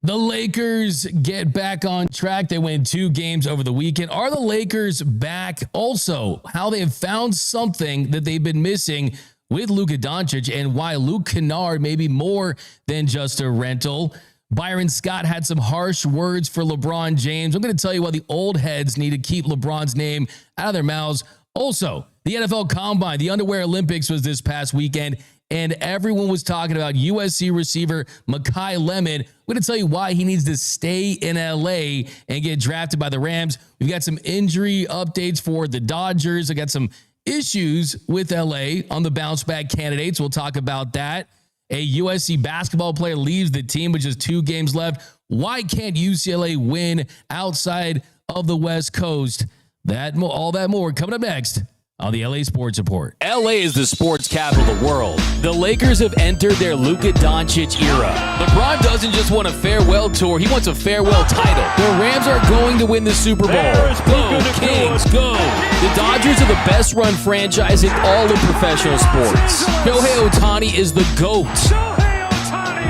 The Lakers get back on track. They win 2 games over the weekend. Are the Lakers back? Also, how they have found something that they've been missing with Luka Doncic and why Luke Kennard may be more than just a rental. Byron Scott had some harsh words for LeBron James. I'm going to tell you why the old heads need to keep LeBron's name out of their mouths. Also, the NFL Combine, the Underwear Olympics was this past weekend, and everyone was talking about USC receiver Makai Lemon. I'm going to tell you why he needs to stay in LA and get drafted by the Rams. We've got some injury updates for the Dodgers. I got some issues with LA on the bounce back candidates. We'll talk about that. A USC basketball player leaves the team with just 2 games left. Why can't UCLA win outside of the West Coast? All that more coming up next on the LA Sports Report. LA is the sports capital of the world. The Lakers have entered their Luka Doncic era. LeBron doesn't just want a farewell tour, he wants a farewell title. The Rams are going to win the Super Bowl. Go, Kings, go. The Dodgers are the best run franchise in all of professional sports. Shohei Ohtani is the GOAT.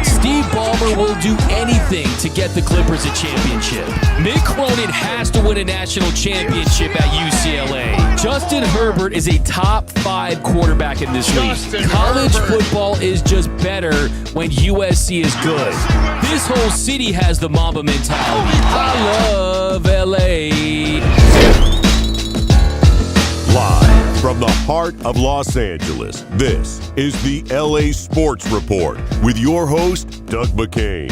Steve Ballmer will do anything to get the Clippers a championship. Mick Cronin has to win a national championship at UCLA. Justin Herbert is a top 5 quarterback in this league. College football is just better when USC is good. This whole city has the Mamba mentality. I love LA. Live from the heart of Los Angeles, this is the LA Sports Report with your host, Doug McKain.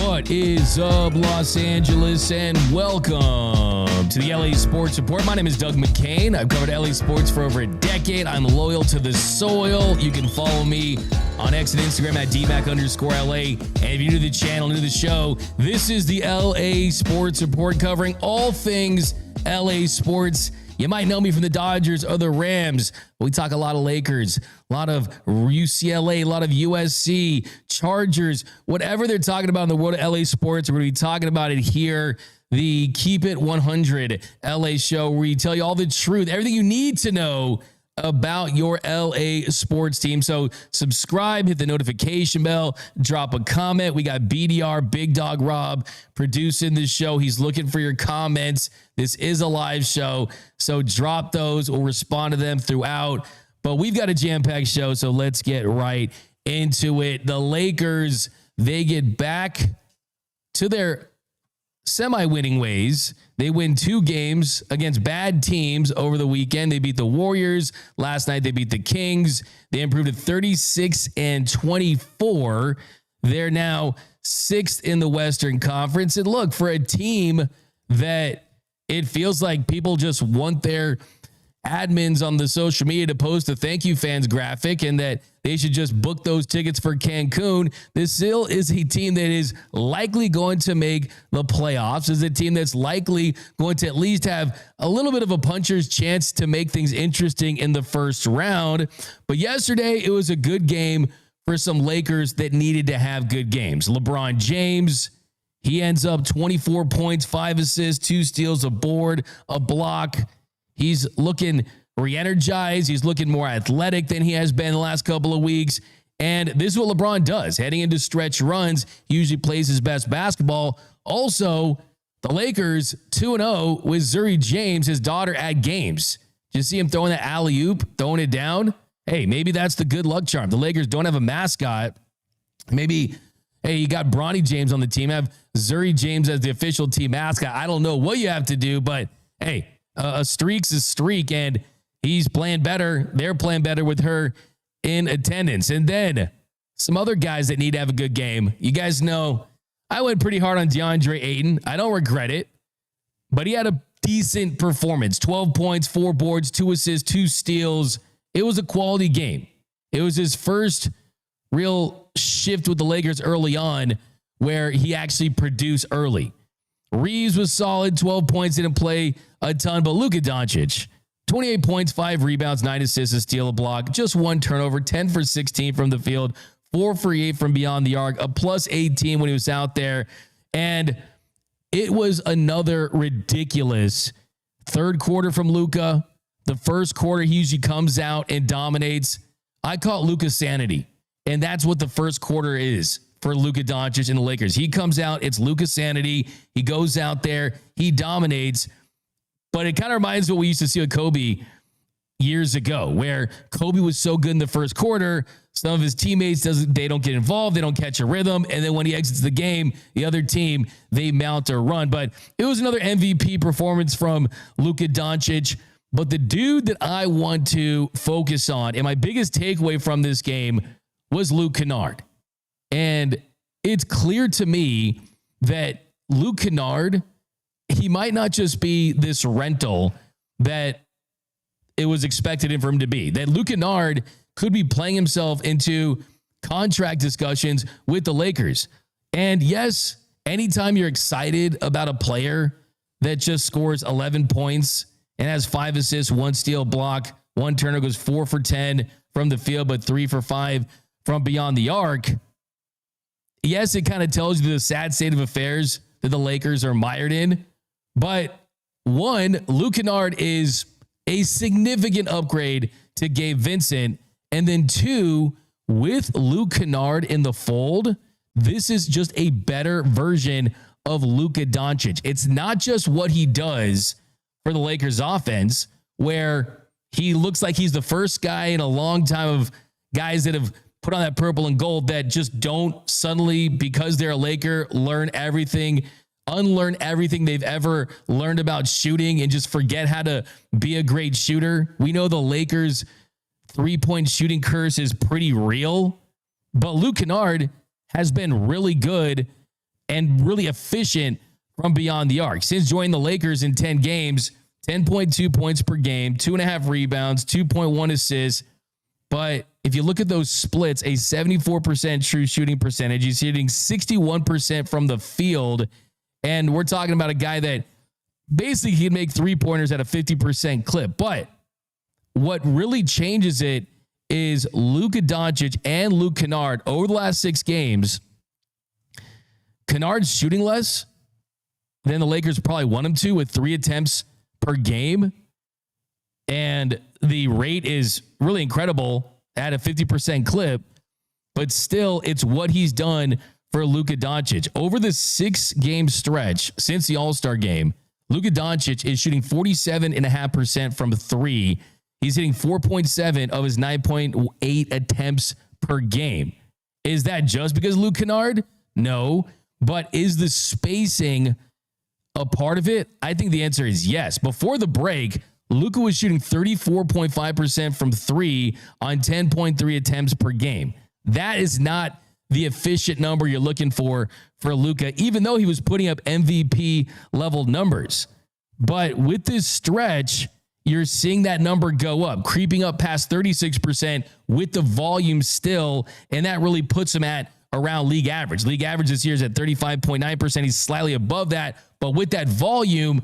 What is up, Los Angeles, and welcome to the LA Sports Report. My name is Doug McKain. I've covered LA sports for over a decade. I'm loyal to the soil. You can follow me on X and Instagram at DMAC_LA. And if you're new to the channel, new to the show, this is the LA Sports Report covering all things LA sports. You might know me from the Dodgers or the Rams. We talk a lot of Lakers, a lot of UCLA, a lot of USC, Chargers, whatever they're talking about in the world of LA sports. We're going to be talking about it here. The Keep It 100 LA show, where we tell you all the truth, everything you need to know about your LA sports team. So subscribe, hit the notification bell, drop a comment. We got BDR, Big Dog Rob, producing this show. He's looking for your comments. This is a live show, so drop those. We'll respond to them throughout. But we've got a jam-packed show, so let's get right into it. The Lakers, they get back to their semi-winning ways. They win 2 games against bad teams over the weekend. They beat the Warriors. Last night, they beat the Kings. They improved to 36-24. They're now 6th in the Western Conference. And look, for a team that it feels like people just want their admins on the social media to post a thank you fans graphic and that they should just book those tickets for Cancun. This still is a team that is likely going to make the playoffs. Is a team that's likely going to at least have a little bit of a puncher's chance to make things interesting in the first round. But yesterday, it was a good game for some Lakers that needed to have good games. LeBron James, he ends up 24 points, 5 assists, 2 steals, a board, a block. He's looking re-energized. He's looking more athletic than he has been the last couple of weeks. And this is what LeBron does. Heading into stretch runs, he usually plays his best basketball. Also, the Lakers 2-0 with Zuri James, his daughter, at games. Did you see him throwing that alley-oop, throwing it down? Hey, maybe that's the good luck charm. The Lakers don't have a mascot. Maybe, hey, you got Bronny James on the team. Have Zuri James as the official team mascot. I don't know what you have to do, but hey, a streak's a streak, and he's playing better. They're playing better with her in attendance. And then some other guys that need to have a good game. You guys know I went pretty hard on DeAndre Ayton. I don't regret it, but he had a decent performance. 12 points, 4 boards, 2 assists, 2 steals. It was a quality game. It was his first real shift with the Lakers early on where he actually produced early. Reeves was solid, 12 points, didn't play a ton, but Luka Doncic, 28 points, 5 rebounds, 9 assists, a steal, a block, just 1 turnover, 10 for 16 from the field, 4 for 8 from beyond the arc, a plus 18 when he was out there. And it was another ridiculous third quarter from Luka. The first quarter, he usually comes out and dominates. I call it Luka's sanity, and that's what the first quarter is for Luka Doncic and the Lakers. He comes out, it's Luka sanity. He goes out there, he dominates. But it kind of reminds me of what we used to see with Kobe years ago, where Kobe was so good in the first quarter, some of his teammates they don't get involved, they don't catch a rhythm, and then when he exits the game, the other team, they mount a run. But it was another MVP performance from Luka Doncic. But the dude that I want to focus on, and my biggest takeaway from this game, was Luke Kennard. And it's clear to me that Luke Kennard, he might not just be this rental that it was expected for him to be. That Luke Kennard could be playing himself into contract discussions with the Lakers. And yes, anytime you're excited about a player that just scores 11 points and has 5 assists, 1 steal, block, 1 turnover, goes 4 for 10 from the field, but 3 for 5 from beyond the arc. Yes, it kind of tells you the sad state of affairs that the Lakers are mired in. But one, Luke Kennard is a significant upgrade to Gabe Vincent. And then 2, with Luke Kennard in the fold, this is just a better version of Luka Doncic. It's not just what he does for the Lakers offense, where he looks like he's the first guy in a long time of guys that have put on that purple and gold that just don't suddenly, because they're a Laker, unlearn everything they've ever learned about shooting and just forget how to be a great shooter. We know the Lakers' three-point shooting curse is pretty real, but Luke Kennard has been really good and really efficient from beyond the arc. Since joining the Lakers in 10 games, 10.2 points per game, 2.5 rebounds, 2.1 assists. But if you look at those splits, a 74% true shooting percentage, he's hitting 61% from the field. And we're talking about a guy that basically can make 3-pointers at a 50% clip. But what really changes it is Luka Doncic and Luke Kennard over the last 6 games. Kennard's shooting less than the Lakers probably want him to, with 3 attempts per game. And the rate is really incredible at a 50% clip. But still, it's what he's done for Luka Doncic. Over the 6-game stretch since the All-Star game, Luka Doncic is shooting 47.5% from 3. He's hitting 4.7 of his 9.8 attempts per game. Is that just because of Luke Kennard? No. But is the spacing a part of it? I think the answer is yes. Before the break, Luka was shooting 34.5% from 3 on 10.3 attempts per game. That is not the efficient number you're looking for Luka, even though he was putting up MVP level numbers. But with this stretch, you're seeing that number go up, creeping up past 36% with the volume still, and that really puts him at around league average. League average this year is at 35.9%. He's slightly above that, but with that volume,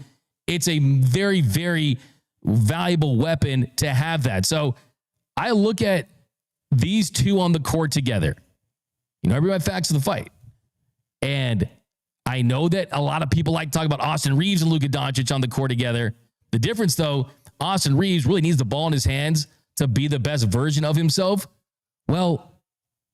it's a very, very valuable weapon to have that. So I look at these two on the court together. You know, everybody facts of the fight. And I know that a lot of people like to talk about Austin Reeves and Luka Doncic on the court together. The difference, though, Austin Reeves really needs the ball in his hands to be the best version of himself. Well,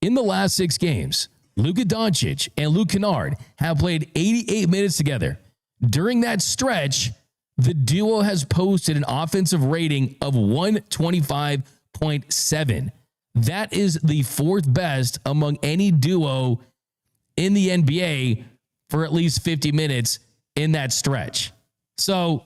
in the last 6 games, Luka Doncic and Luke Kennard have played 88 minutes together. During that stretch, the duo has posted an offensive rating of 125.7. That is the 4th best among any duo in the NBA for at least 50 minutes in that stretch. So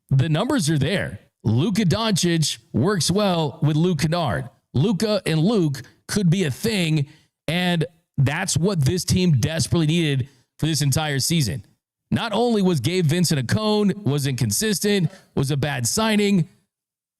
the numbers are there. Luka Doncic works well with Luke Kennard. Luka and Luke could be a thing, and that's what this team desperately needed for this entire season. Not only was Gabe Vincent a cone, was inconsistent, was a bad signing,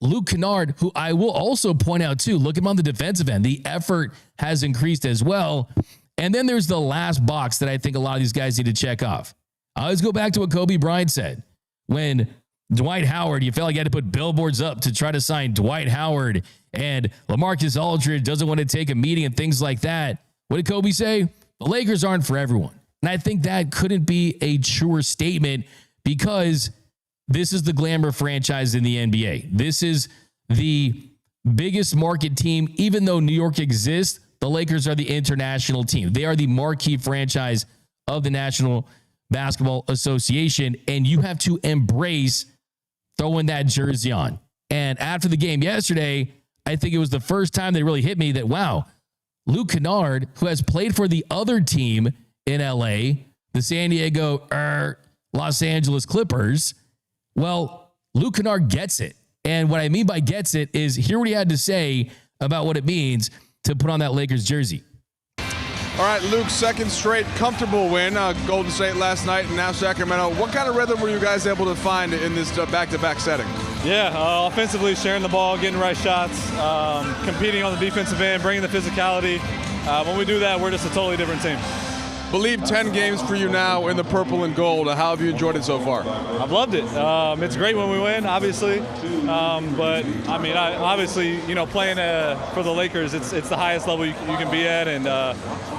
Luke Kennard, who I will also point out too, look at him on the defensive end. The effort has increased as well. And then there's the last box that I think a lot of these guys need to check off. I always go back to what Kobe Bryant said. When Dwight Howard, you felt like you had to put billboards up to try to sign Dwight Howard, and LaMarcus Aldridge doesn't want to take a meeting and things like that. What did Kobe say? The Lakers aren't for everyone. And I think that couldn't be a truer statement, because this is the glamour franchise in the NBA. This is the biggest market team. Even though New York exists, the Lakers are the international team. They are the marquee franchise of the National Basketball Association, and you have to embrace throwing that jersey on. And after the game yesterday, I think it was the first time they really hit me that, wow, Luke Kennard, who has played for the other team in LA, the San Diego Los Angeles Clippers, well, Luke Kennard gets it. And what I mean by gets it is hear what he had to say about what it means to put on that Lakers jersey. All right, Luke, second straight comfortable win. Golden State last night and now Sacramento. What kind of rhythm were you guys able to find in this back-to-back setting? Yeah, offensively, sharing the ball, getting right shots, competing on the defensive end, bringing the physicality. When we do that, we're just a totally different team. Believe 10 games for you now in the purple and gold. How have you enjoyed it so far? I've loved it. It's great when we win, obviously. But, I mean, obviously, you know, playing for the Lakers, it's the highest level you can be at. And,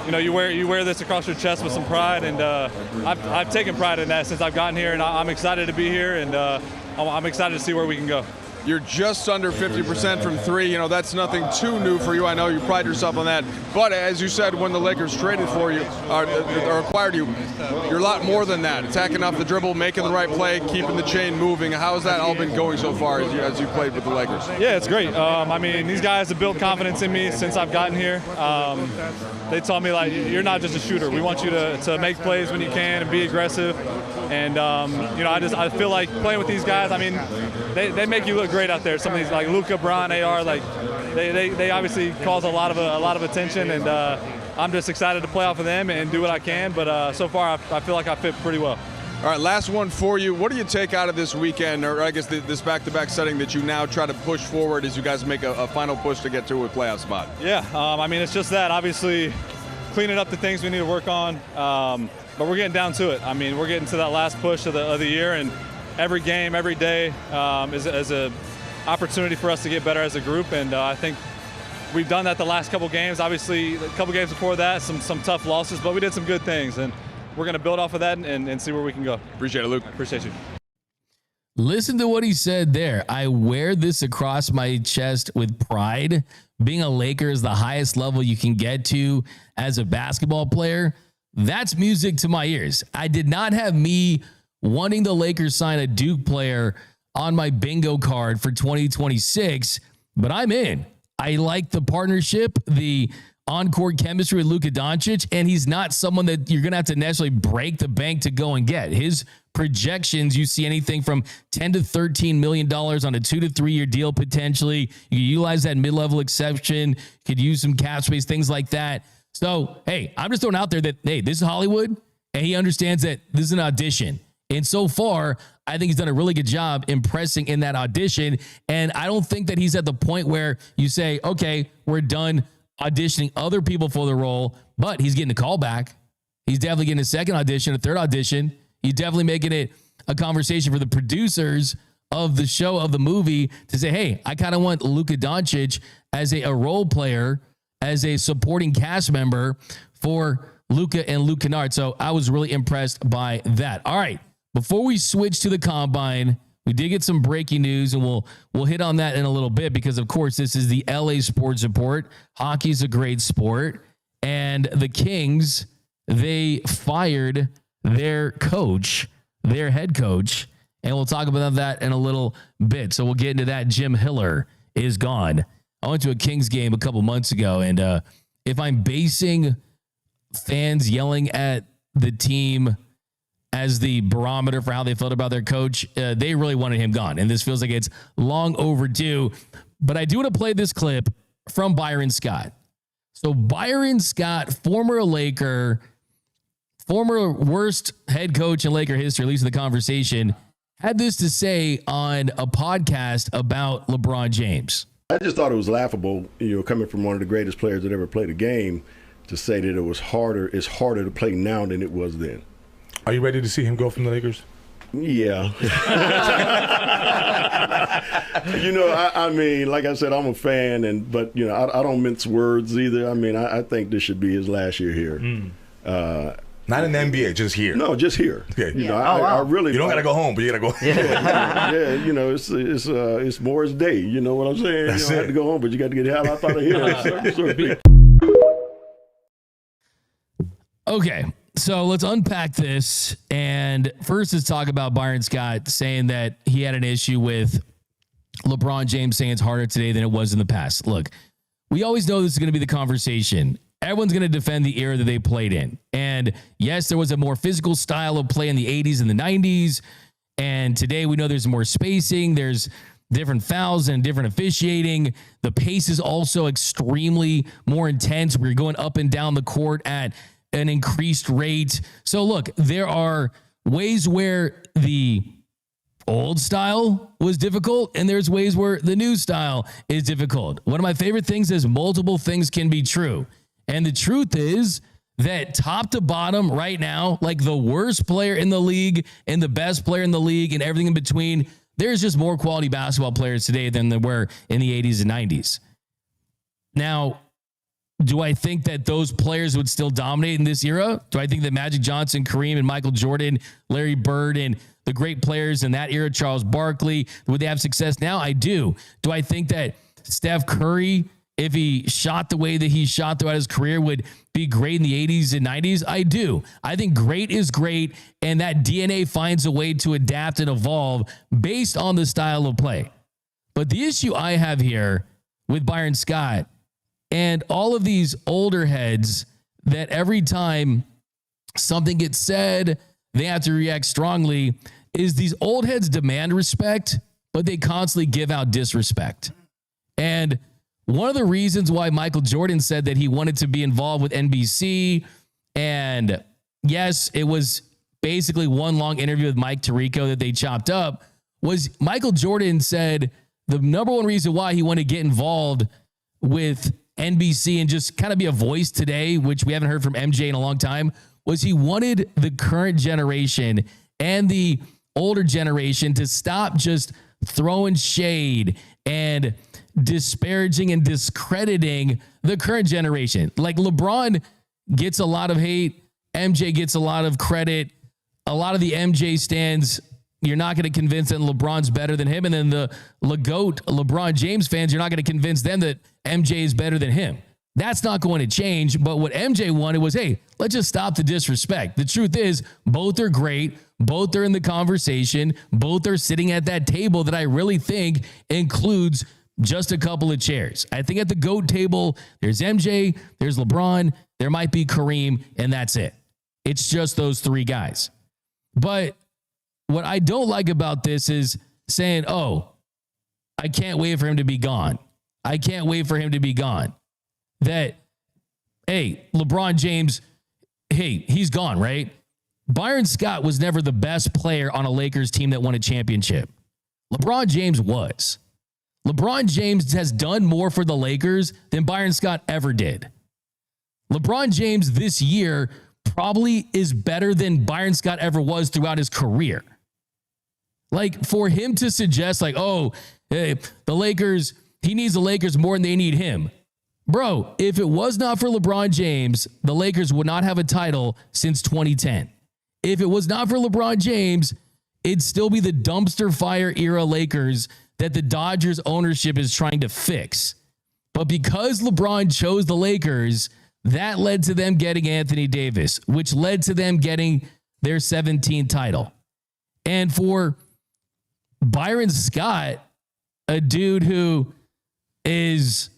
you know, you wear this across your chest with some pride. And I've taken pride in that since I've gotten here. And I'm excited to be here. And I'm excited to see where we can go. You're just under 50% from three. You know, that's nothing too new for you. I know you pride yourself on that. But as you said, when the Lakers traded for you or acquired you, you're a lot more than that. Attacking off the dribble, making the right play, keeping the chain moving. How has that all been going so far as you played with the Lakers? Yeah, it's great. I mean, these guys have built confidence in me since I've gotten here. They told me, like, you're not just a shooter. We want you to make plays when you can and be aggressive. And, you know, I feel like playing with these guys, I mean, they make you look great out there. Some of these, like Luka, Bron, AR, like, they obviously cause a lot of attention. And I'm just excited to play off of them and do what I can. But so far, I feel like I fit pretty well. All right, last one for you. What do you take out of this weekend, or I guess this back-to-back setting that you now try to push forward as you guys make a final push to get to a playoff spot? Yeah, I mean, it's just that. Obviously, cleaning up the things we need to work on. But we're getting down to it. I mean, we're getting to that last push of the year, and every game, every day is an opportunity for us to get better as a group. And I think we've done that the last couple games. Obviously, a couple games before that, some tough losses, but we did some good things. And we're going to build off of that and see where we can go. Appreciate it, Luke. Appreciate you. Listen to what he said there. I wear this across my chest with pride. Being a Laker is the highest level you can get to as a basketball player. That's music to my ears. I did not have me wanting the Lakers sign a Duke player on my bingo card for 2026, but I'm in. I like the partnership, the on-court chemistry with Luka Doncic, and he's not someone that you're going to have to necessarily break the bank to go and get. His projections, you see anything from $10 to $13 million on a 2 to 3 year deal potentially. You can utilize that mid-level exception, could use some cap space, things like that. So, hey, I'm just throwing out there that, hey, this is Hollywood, and he understands that this is an audition. And so far, I think he's done a really good job impressing in that audition. And I don't think that he's at the point where you say, okay, we're done auditioning other people for the role, but he's getting a call back. He's definitely getting a second audition, a third audition. He's definitely making it a conversation for the producers of the show, of the movie, to say, hey, I kind of want Luka Doncic as a role player, as a supporting cast member for Luka and Luke Kennard. So I was really impressed by that. All right, before we switch to the combine, we did get some breaking news, and we'll hit on that in a little bit because, of course, this is the LA Sports Report. Hockey's a great sport, and the Kings, they fired their coach, their head coach, and we'll talk about that in a little bit. So we'll get into that. Jim Hiller is gone. I went to a Kings game a couple months ago, and if I'm basing fans yelling at the team as the barometer for how they felt about their coach, they really wanted him gone. And this feels like it's long overdue. But I do want to play this clip from Byron Scott. So Byron Scott, former Laker, former worst head coach in Laker history, at least in the conversation, had this to say on a podcast about LeBron James. I just thought it was laughable, coming from one of the greatest players that ever played a game, to say that it's harder to play now than it was then. Are you ready to see him go from the Lakers? Yeah. I mean, like I said, I'm a fan, but I don't mince words either. I mean, I think this should be his last year here. Not in the NBA, just here. No, just here. Okay. I really. You don't got to go home, but you got to go. It's Morris Day. You know what I'm saying? You don't have to go home, but you got to get the hell out of here. Okay, so let's unpack this. And first, let's talk about Byron Scott saying that he had an issue with LeBron James saying it's harder today than it was in the past. Look, we always know this is going to be the conversation. Everyone's going to defend the era that they played in. And yes, there was a more physical style of play in the 80s and the 90s. And today we know there's more spacing. There's different fouls and different officiating. The pace is also extremely more intense. We're going up and down the court at an increased rate. So look, there are ways where the old style was difficult, and there's ways where the new style is difficult. One of my favorite things is multiple things can be true. And the truth is that top to bottom right now, like the worst player in the league and the best player in the league and everything in between, there's just more quality basketball players today than there were in the 80s and 90s. Now, do I think that those players would still dominate in this era? Do I think that Magic Johnson, Kareem, and Michael Jordan, Larry Bird, and the great players in that era, Charles Barkley, would they have success now? I do. Do I think that Steph Curry, if he shot the way that he shot throughout his career, would be great in the 80s and 90s? I do. I think great is great, and that DNA finds a way to adapt and evolve based on the style of play. But the issue I have here with Byron Scott and all of these older heads that every time something gets said, they have to react strongly, is these old heads demand respect, but they constantly give out disrespect. And one of the reasons why Michael Jordan said that he wanted to be involved with NBC, and yes, it was basically one long interview with Mike Tirico that they chopped up, was Michael Jordan said the number one reason why he wanted to get involved with NBC and just kind of be a voice today, which we haven't heard from MJ in a long time, was he wanted the current generation and the older generation to stop just throwing shade and disparaging and discrediting the current generation. Like LeBron gets a lot of hate. MJ gets a lot of credit. A lot of the MJ stands, you're not going to convince that LeBron's better than him. And then the GOAT, LeBron James fans, you're not going to convince them that MJ is better than him. That's not going to change. But what MJ wanted was, hey, let's just stop the disrespect. The truth is, both are great. Both are in the conversation. Both are sitting at that table that I really think includes just a couple of chairs. I think at the GOAT table, there's MJ, there's LeBron, there might be Kareem, and that's it. It's just those three guys. But what I don't like about this is saying, oh, I can't wait for him to be gone. I can't wait for him to be gone. That, hey, LeBron James, hey, he's gone, right? Byron Scott was never the best player on a Lakers team that won a championship. LeBron James was. LeBron James has done more for the Lakers than Byron Scott ever did. LeBron James this year probably is better than Byron Scott ever was throughout his career. Like, for him to suggest, like, oh, hey, the Lakers, he needs the Lakers more than they need him. Bro, if it was not for LeBron James, the Lakers would not have a title since 2010. If it was not for LeBron James, it'd still be the dumpster fire era Lakers that the Dodgers ownership is trying to fix. But because LeBron chose the Lakers, that led to them getting Anthony Davis, which led to them getting their 17th title. And for Byron Scott, a dude who is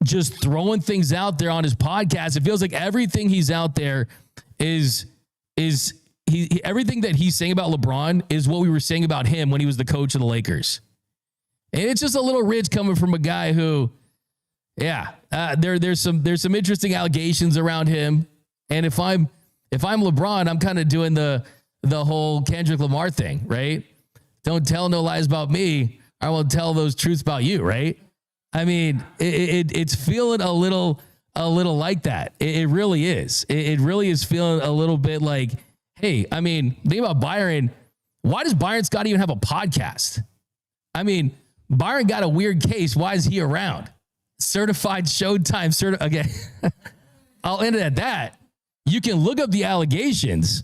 just throwing things out there on his podcast, it feels like everything he's out there is everything that he's saying about LeBron is what we were saying about him when he was the coach of the Lakers. And it's just a little rich coming from a guy who, there's some interesting allegations around him. And if I'm LeBron, I'm kind of doing the whole Kendrick Lamar thing, right? Don't tell no lies about me. I will tell those truths about you, right? I mean, it's feeling a little like that. It really is. It really is feeling a little bit like, hey, I mean, think about Byron. Why does Byron Scott even have a podcast? I mean, Byron got a weird case. Why is he around? Certified Showtime. Okay. I'll end it at that. You can look up the allegations,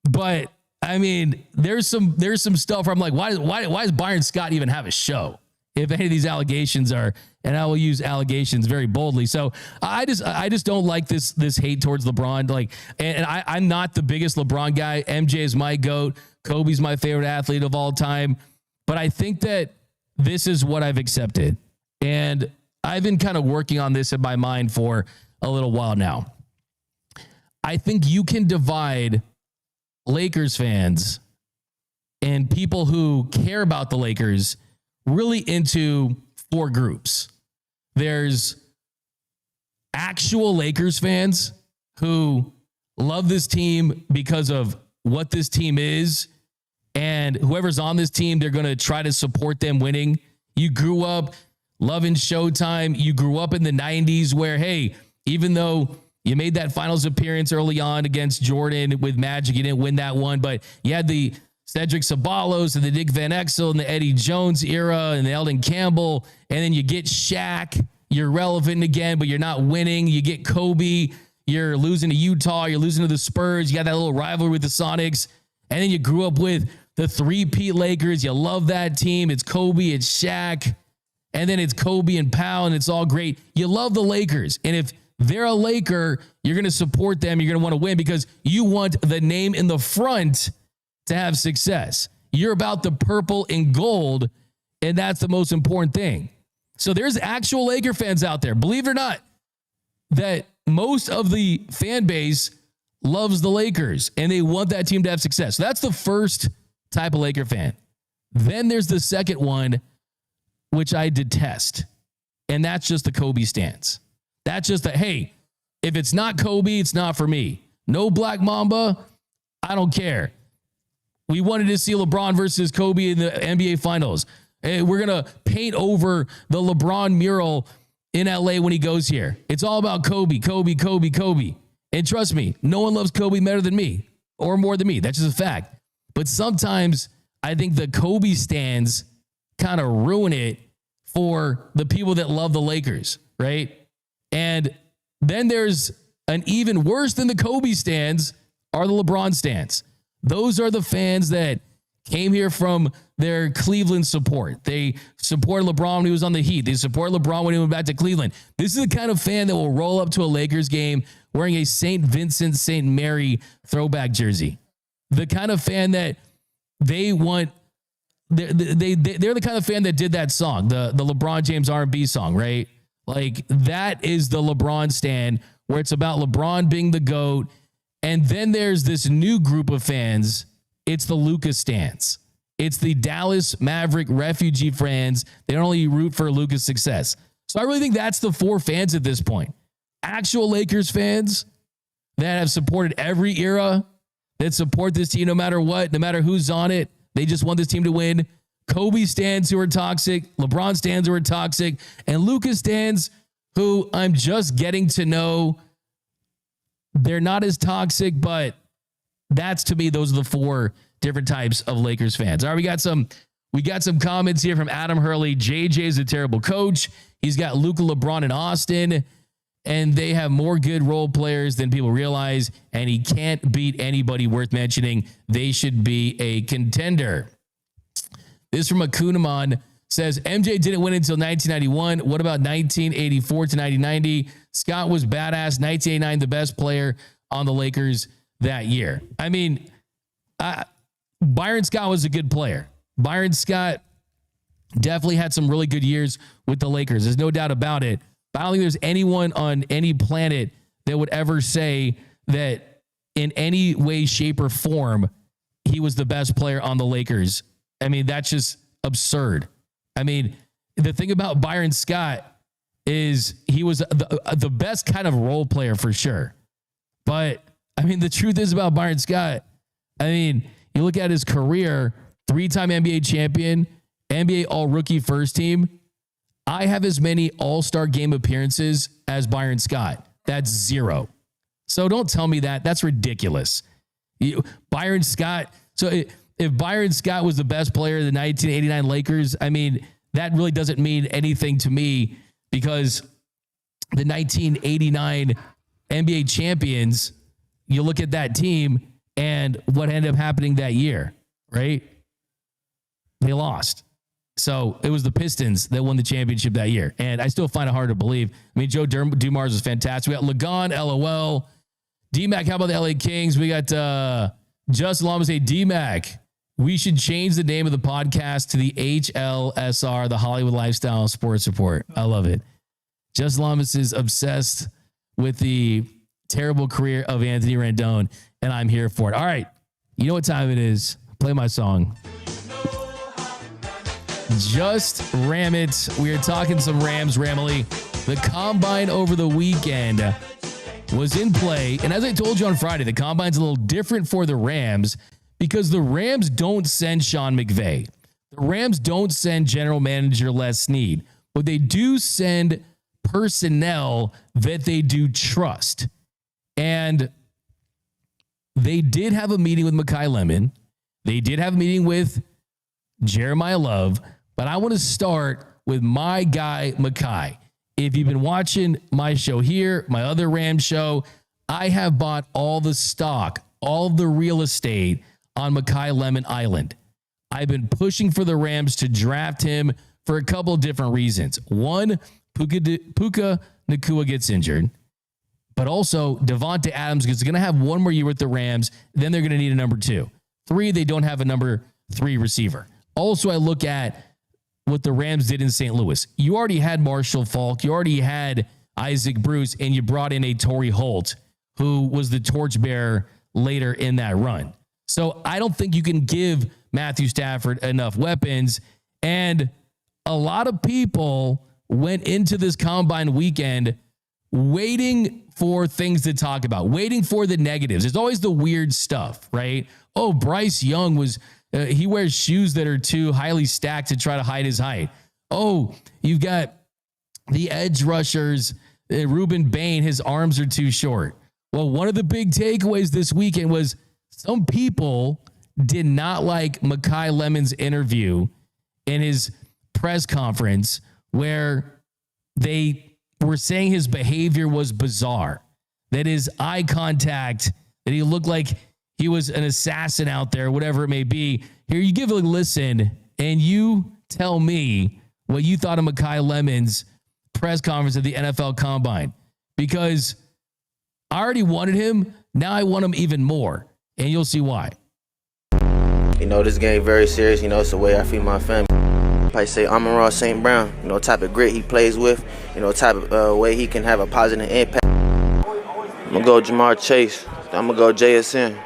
but I mean, there's some stuff where I'm like, why does Byron Scott even have a show? if any of these allegations are, and I will use allegations very boldly. So I just don't like this hate towards LeBron. Like, and I'm not the biggest LeBron guy. MJ is my GOAT. Kobe's my favorite athlete of all time. But I think that this is what I've accepted. And I've been kind of working on this in my mind for a little while now. I think you can divide Lakers fans and people who care about the Lakers really into 4 groups. There's actual Lakers fans who love this team because of what this team is, and whoever's on this team, they're going to try to support them winning. You grew up loving Showtime. You grew up in the 90s where, hey, even though you made that finals appearance early on against Jordan with Magic, you didn't win that one, but you had the Cedric Ceballos and the Dick Van Exel and the Eddie Jones era and the Eldon Campbell. And then you get Shaq, you're relevant again, but you're not winning. You get Kobe, you're losing to Utah, you're losing to the Spurs. You got that little rivalry with the Sonics. And then you grew up with the 3-peat Lakers. You love that team. It's Kobe, it's Shaq. And then it's Kobe and Powell, and it's all great. You love the Lakers. And if they're a Laker, you're going to support them. You're going to want to win because you want the name in the front to have success. You're about the purple and gold, and that's the most important thing. So there's actual Laker fans out there, believe it or not, that most of the fan base loves the Lakers, and they want that team to have success. So that's the first type of Laker fan. Then there's the second one, which I detest, and that's just the Kobe stance. That's just that, hey, if it's not Kobe, it's not for me. No Black Mamba, I don't care. We wanted to see LeBron versus Kobe in the NBA Finals. Hey, we're going to paint over the LeBron mural in LA when he goes here. It's all about Kobe, Kobe, Kobe, Kobe. And trust me, no one loves Kobe better than me or more than me. That's just a fact. But sometimes I think the Kobe stans kind of ruin it for the people that love the Lakers, right? And then there's an even worse than the Kobe stans are the LeBron stans. Those are the fans that came here from their Cleveland support. They supported LeBron when he was on the Heat. They support LeBron when he went back to Cleveland. This is the kind of fan that will roll up to a Lakers game wearing a St. Vincent, St. Mary throwback jersey. The kind of fan that they want. They're the kind of fan that did that song, the LeBron James R&B song, right? Like that is the LeBron stan where it's about LeBron being the GOAT. And then there's this new group of fans. It's the Luka stans. It's the Dallas Maverick refugee fans. They only root for Luka's success. So I really think that's the 4 fans at this point. Actual Lakers fans that have supported every era, that support this team no matter what, no matter who's on it. They just want this team to win. Kobe stans who are toxic, LeBron stans who are toxic, and Luka stans who I'm just getting to know. They're not as toxic, but that's, to me, those are the 4 different types of Lakers fans. All right, we got some comments here from Adam Hurley. JJ's a terrible coach. He's got Luka, LeBron, and Austin, and they have more good role players than people realize, and he can't beat anybody worth mentioning. They should be a contender. This from Akunaman says, MJ didn't win until 1991. What about 1984 to 1990? Scott was badass. 1989, the best player on the Lakers that year. I mean, Byron Scott was a good player. Byron Scott definitely had some really good years with the Lakers. There's no doubt about it. But I don't think there's anyone on any planet that would ever say that in any way, shape, or form, he was the best player on the Lakers. I mean, that's just absurd. I mean, the thing about Byron Scott is he was the best kind of role player for sure. But, I mean, the truth is about Byron Scott, I mean, you look at his career, 3-time NBA champion, NBA all-rookie first team. I have as many all-star game appearances as Byron Scott. That's 0. So don't tell me that. That's ridiculous. Byron Scott. So if Byron Scott was the best player of the 1989 Lakers, I mean, that really doesn't mean anything to me because the 1989 NBA champions, you look at that team and what ended up happening that year, right? They lost. So it was the Pistons that won the championship that year. And I still find it hard to believe. I mean, Joe Dumars was fantastic. We got Lagon, LOL. D-Mac, how about the LA Kings? We got Justin Lama say, D-Mac, we should change the name of the podcast to the HLSR, the Hollywood Lifestyle Sports Report. I love it. Justin Lamas is obsessed with the terrible career of Anthony Rendon, and I'm here for it. All right. You know what time it is. Play my song. Just ram it. We are talking some Rams, Ramily. The combine over the weekend was in play. And as I told you on Friday, the combine's a little different for the Rams because the Rams don't send Sean McVay. The Rams don't send general manager Les Snead, but they do send personnel that they do trust. And they did have a meeting with Makai Lemon. They did have a meeting with Jeremiah Love. But I want to start with my guy, Makai. If you've been watching my show here, my other Rams show, I have bought all the stock, all the real estate on Makai Lemon Island. I've been pushing for the Rams to draft him for a couple of different reasons. One, Puka Nacua gets injured, but also Devontae Adams is going to have one more year with the Rams. Then they're going to need a number 2. 3, they don't have a number 3 receiver. Also, I look at what the Rams did in St. Louis. You already had Marshall Faulk. You already had Isaac Bruce, and you brought in a Torrey Holt, who was the torchbearer later in that run. So I don't think you can give Matthew Stafford enough weapons. And a lot of people went into this combine weekend waiting for things to talk about, waiting for the negatives. It's always the weird stuff, right? Oh, Bryce Young was... he wears shoes that are too highly stacked to try to hide his height. Oh, you've got the edge rushers, Ruben Bain, his arms are too short. Well, one of the big takeaways this weekend was some people did not like Makai Lemon's interview in his press conference where they were saying his behavior was bizarre, that his eye contact, that he looked like he was an assassin out there, whatever it may be. Here, you give a listen, and you tell me what you thought of Makai Lemon's press conference at the NFL Combine. Because I already wanted him. Now I want him even more. And you'll see why. You know, this game very serious. You know, it's the way I feed my family. I say Amon-Ra St. Brown, you know, type of grit he plays with, you know, type of way he can have a positive impact. I'm going to go Jamar Chase. I'm going to go JSN.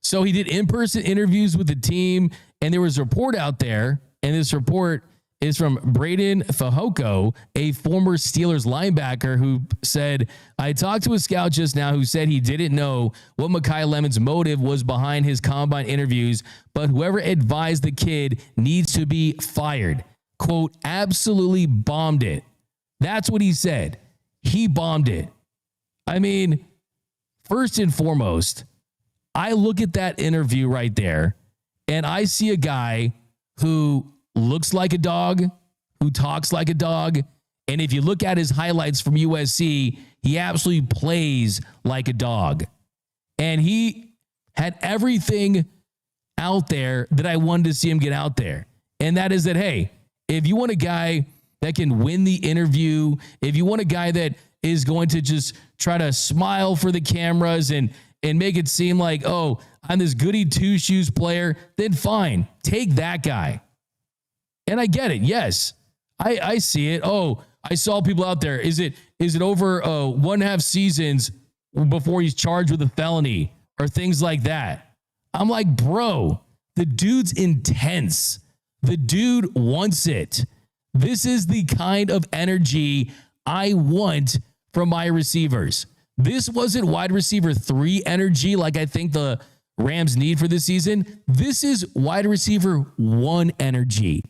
So he did in-person interviews with the team, and there was a report out there, and this report is from Braden Fajoko, a former Steelers linebacker, who said, I talked to a scout just now who said he didn't know what Makai Lemon's motive was behind his combine interviews, but whoever advised the kid needs to be fired. Quote, absolutely bombed it. That's what he said. He bombed it. I mean, first and foremost, I look at that interview right there, and I see a guy who looks like a dog, who talks like a dog, and if you look at his highlights from USC, he absolutely plays like a dog. And he had everything out there that I wanted to see him get out there. And that is that, hey, if you want a guy that can win the interview, if you want a guy that is going to just try to smile for the cameras and make it seem like, oh, I'm this goody two-shoes player, then fine, take that guy. And I get it. Yes, I see it. Oh, I saw people out there. Is it over 1.5 seasons before he's charged with a felony or things like that? I'm like, bro, the dude's intense. The dude wants it. This is the kind of energy I want from my receivers. This wasn't wide receiver 3 energy like I think the Rams need for this season. This is wide receiver 1 energy.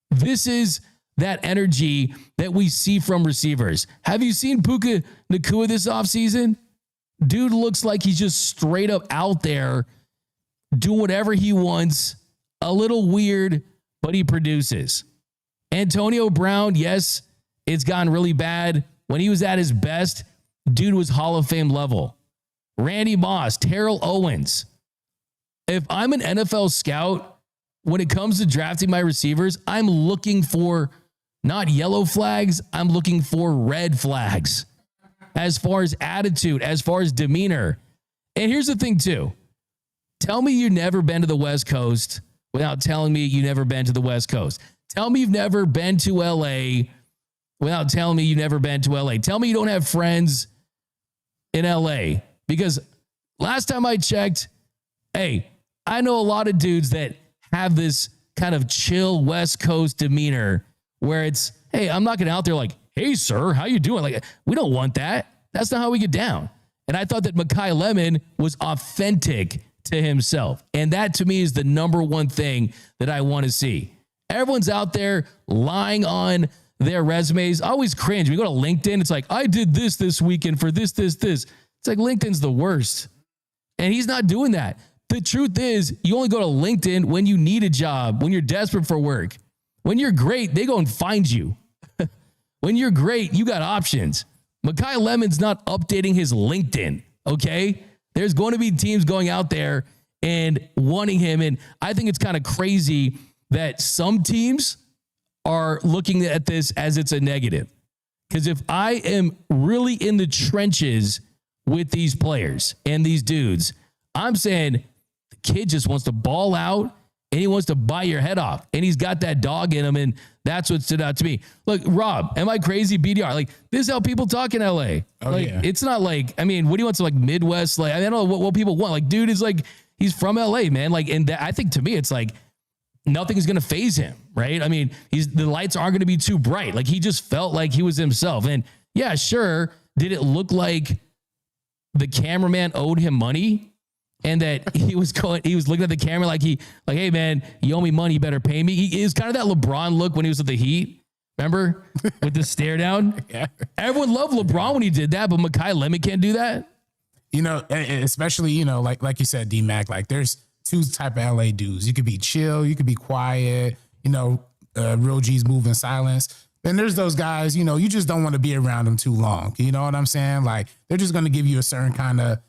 This is that energy that we see from receivers. Have you seen Puka Nacua this offseason? Dude looks like he's just straight up out there doing whatever he wants. A little weird, but he produces. Antonio Brown, yes, it's gotten really bad. When he was at his best, dude was Hall of Fame level. Randy Moss, Terrell Owens. if I'm an NFL scout, when it comes to drafting my receivers, I'm looking for not yellow flags, I'm looking for red flags as far as attitude, as far as demeanor. And here's the thing too. Tell me you've never been to the West Coast without telling me you've never been to the West Coast. Tell me you've never been to LA without telling me you've never been to LA. Tell me you don't have friends in LA, because last time I checked, hey, I know a lot of dudes that have this kind of chill West Coast demeanor where it's, hey, I'm not getting out there like, hey, sir, how you doing? Like, we don't want that. That's not how we get down. And I thought that Makai Lemon was authentic to himself. And that to me is the number one thing that I want to see. Everyone's out there lying on their resumes. I always cringe. When you go to LinkedIn, it's like, I did this weekend for this. It's like LinkedIn's the worst. And he's not doing that. The truth is, you only go to LinkedIn when you need a job, when you're desperate for work. When you're great, they go and find you. When you're great, you got options. Makai Lemon's not updating his LinkedIn, okay? There's going to be teams going out there and wanting him. And I think it's kind of crazy that some teams are looking at this as it's a negative. Because if I am really in the trenches with these players and these dudes, I'm saying the kid just wants to ball out and he wants to bite your head off. And he's got that dog in him. And that's what stood out to me. Look, Rob, am I crazy? BDR. Like, this is how people talk in LA. Oh, like, yeah. It's not like, I mean, what do you want to like Midwest? Like, I don't know what people want. Like, dude is like, he's from LA, man. Like, and I think to me, it's like, nothing's going to phase him, right? I mean, the lights aren't going to be too bright. Like, he just felt like he was himself. And yeah, sure. Did it look like the cameraman owed him money? And that he was looking at the camera like, hey man, you owe me money, you better pay me. He is kind of that LeBron look when he was with the Heat. Remember? With the stare down? Yeah. Everyone loved LeBron when he did that, but Makai Lemon can't do that. You know, especially, you know, like you said, D-Mac, like there's two type of LA dudes. You could be chill, you could be quiet, you know, real G's move in silence. Then there's those guys, you know, you just don't want to be around them too long. You know what I'm saying? Like, they're just going to give you a certain kind of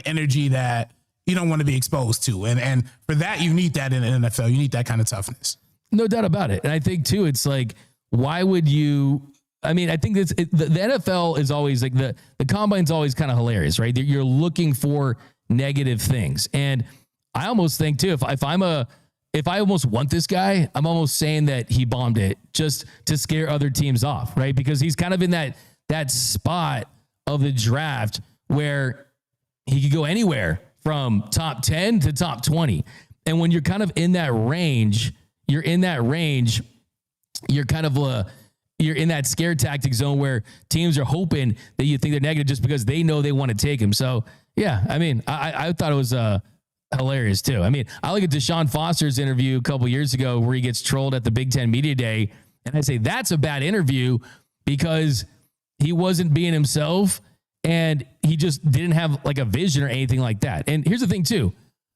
energy that you don't want to be exposed to. And for that, you need that in the NFL. You need that kind of toughness. No doubt about it. And I think too, it's like, why would you, I mean, I think the NFL is always like the combine's always kind of hilarious, right? You're looking for negative things. And I almost think too, if I almost want this guy, I'm almost saying that he bombed it just to scare other teams off, right? Because he's kind of in that spot of the draft where he could go anywhere from top 10 to top 20. And when you're kind of in that range, you're in that scare tactic zone where teams are hoping that you think they're negative just because they know they want to take him. So yeah, I mean, I thought it was hilarious too. I mean, I look at Deshaun Foster's interview a couple years ago where he gets trolled at the Big Ten Media Day. And I say, that's a bad interview because he wasn't being himself. And he just didn't have like a vision or anything like that. And here's the thing too.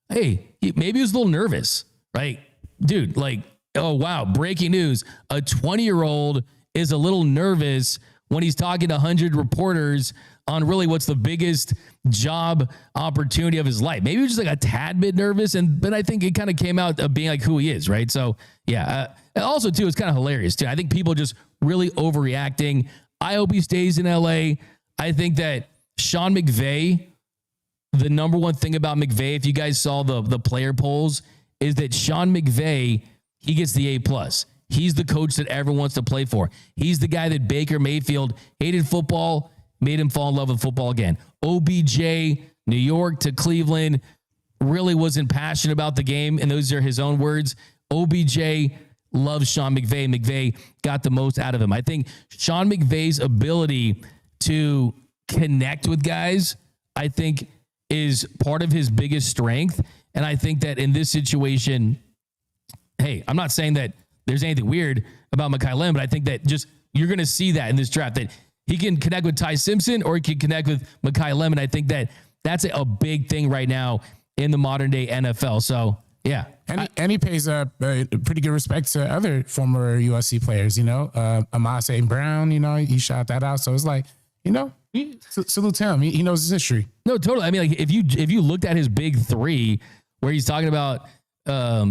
Hey, maybe he was a little nervous, right? Dude, like, oh, wow. Breaking news. A 20-year-old is a little nervous when he's talking to 100 reporters on really what's the biggest job opportunity of his life. Maybe he was just like a tad bit nervous. But I think it kind of came out of being like who he is, right? So yeah. And also too, it's kind of hilarious too. I think people just really overreacting. I hope he stays in LA. I think that Sean McVay, the number one thing about McVay, if you guys saw the player polls, is that Sean McVay, he gets the A+. He's the coach that everyone wants to play for. He's the guy that Baker Mayfield hated football, made him fall in love with football again. OBJ, New York to Cleveland, really wasn't passionate about the game, and those are his own words. OBJ loves Sean McVay. McVay got the most out of him. I think Sean McVay's ability to connect with guys, I think, is part of his biggest strength. And I think that in this situation, hey, I'm not saying that there's anything weird about Makai Lemon, but I think that just you're going to see that in this draft, that he can connect with Ty Simpson or he can connect with Makai Lemon. I think that that's a big thing right now in the modern day NFL. So yeah. And he pays a pretty good respect to other former USC players, you know, Amon St. Brown, you know, he shot that out. So it's like, you know, salute to him. He knows his history. No, totally. I mean, like if you looked at his big three, where he's talking about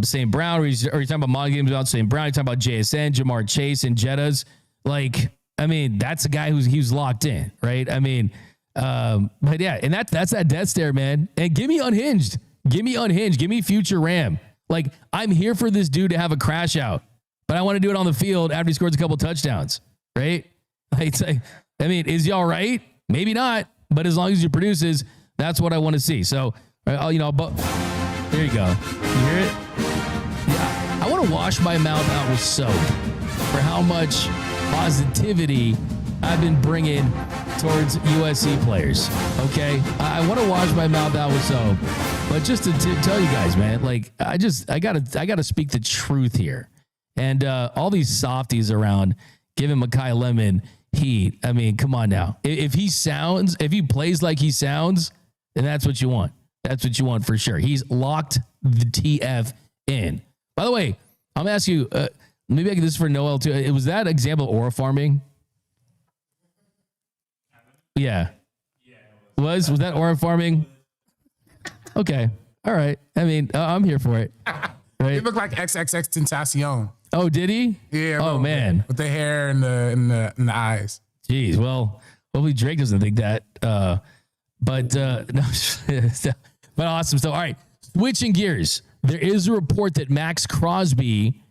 St. Brown, or he's talking about Monty games about St. Brown, he's talking about JSN, Jamar Chase, and Jettas. Like, I mean, that's a guy who's locked in, right? I mean, but yeah, and that's that death stare, man. And give me unhinged. Give me future Ram. Like, I'm here for this dude to have a crash out, but I want to do it on the field after he scores a couple touchdowns, right? Like, I mean, is he all right? Maybe not, but as long as he produces, that's what I want to see. So, but there you go. You hear it? Yeah. I want to wash my mouth out with soap for how much positivity I've been bringing towards USC players. Okay, I want to wash my mouth out with soap, but just to tell you guys, man, like I gotta speak the truth here, and all these softies around giving Makai Lemon heat. I mean, come on now. If he plays like he sounds, then that's what you want. That's what you want for sure. He's locked the TF in. By the way, I'm gonna ask you. Maybe I get this for Noel too. Was that example aura farming? Yeah. Was that aura farming? Okay. All right. I mean, I'm here for it. Right? He looked like XXX Tentacion. Oh, did he? Yeah. Oh man. With the hair and the eyes. Jeez. Well, hopefully Drake doesn't think that. No, but awesome stuff. All right. Switching gears. There is a report that Maxx Crosby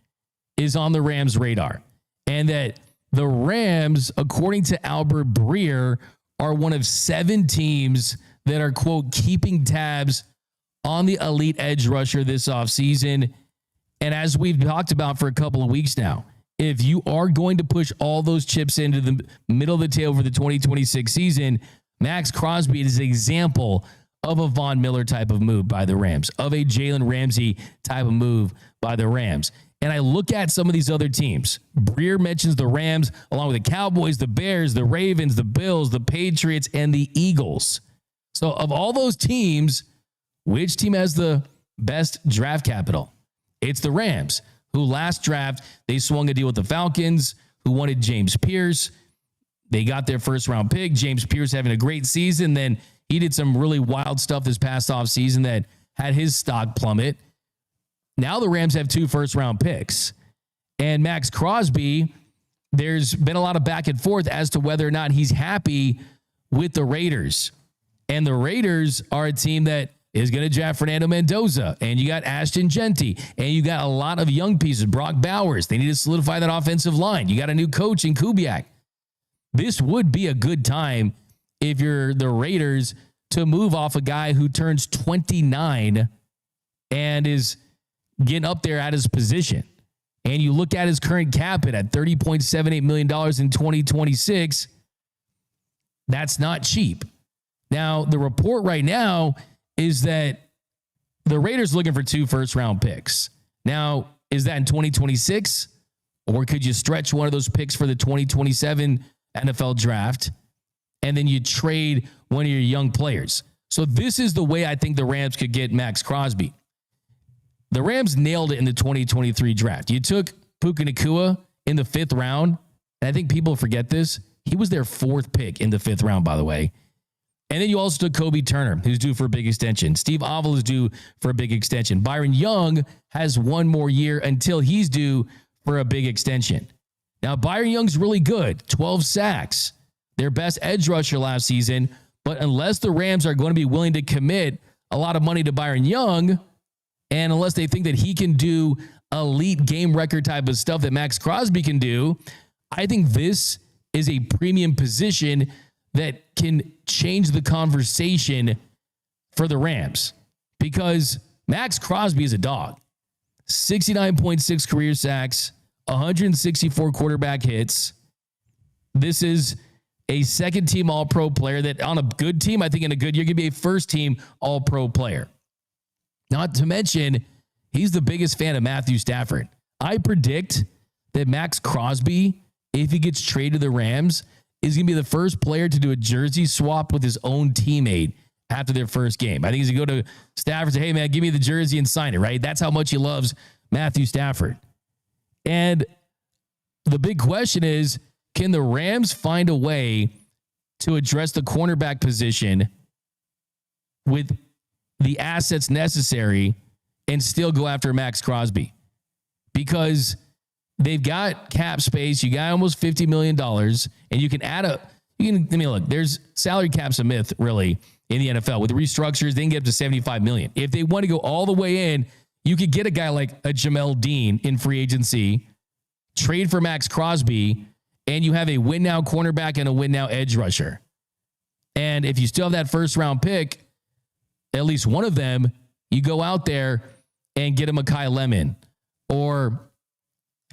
is on the Rams' radar, and that the Rams, according to Albert Breer, are one of 7 teams that are, quote, keeping tabs on the elite edge rusher this offseason. And as we've talked about for a couple of weeks now, if you are going to push all those chips into the middle of the table for the 2026 season, Maxx Crosby is an example of a Von Miller type of move by the Rams, of a Jalen Ramsey type of move by the Rams. And I look at some of these other teams. Breer mentions the Rams, along with the Cowboys, the Bears, the Ravens, the Bills, the Patriots, and the Eagles. So of all those teams, which team has the best draft capital? It's the Rams, who last draft, they swung a deal with the Falcons, who wanted James Pierce. They got their first-round pick. James Pierce having a great season. Then he did some really wild stuff this past offseason that had his stock plummet. Now the Rams have 2 first-round picks. And Maxx Crosby, there's been a lot of back and forth as to whether or not he's happy with the Raiders. And the Raiders are a team that is going to draft Fernando Mendoza. And you got Ashton Genty. And you got a lot of young pieces. Brock Bowers. They need to solidify that offensive line. You got a new coach in Kubiak. This would be a good time if you're the Raiders to move off a guy who turns 29 and is getting up there at his position. And you look at his current cap hit at $30.78 million in 2026. That's not cheap. Now, the report right now is that the Raiders looking for 2 first-round picks. Now, is that in 2026? Or could you stretch one of those picks for the 2027 NFL draft, and then you trade one of your young players? So this is the way I think the Rams could get Maxx Crosby. The Rams nailed it in the 2023 draft. You took Puka Nacua in the 5th round. And I think people forget this. He was their 4th pick in the 5th round, by the way. And then you also took Kobe Turner, who's due for a big extension. Steve Avila is due for a big extension. Byron Young has 1 more year until he's due for a big extension. Now, Byron Young's really good. 12 sacks. Their best edge rusher last season. But unless the Rams are going to be willing to commit a lot of money to Byron Young, and unless they think that he can do elite game record type of stuff that Maxx Crosby can do, I think this is a premium position that can change the conversation for the Rams, because Maxx Crosby is a dog. 69.6 career sacks, 164 quarterback hits. This is a 2nd-team All-Pro player that on a good team, I think in a good year, could be a 1st-team All-Pro player. Not to mention, he's the biggest fan of Matthew Stafford. I predict that Maxx Crosby, if he gets traded to the Rams, is going to be the first player to do a jersey swap with his own teammate after their first game. I think he's going to go to Stafford and say, hey, man, give me the jersey and sign it, right? That's how much he loves Matthew Stafford. And the big question is, can the Rams find a way to address the cornerback position with the assets necessary and still go after Maxx Crosby because they've got cap space. You got almost $50 million, and you can add up. Look, there's salary cap's a myth, really, in the NFL. With the restructures, they can get up to $75 million. If they want to go all the way in, you could get a guy like a Jamel Dean in free agency, trade for Maxx Crosby, and you have a win-now cornerback and a win-now edge rusher. And if you still have that first-round pick, at least one of them, you go out there and get a Makai Lemon. Or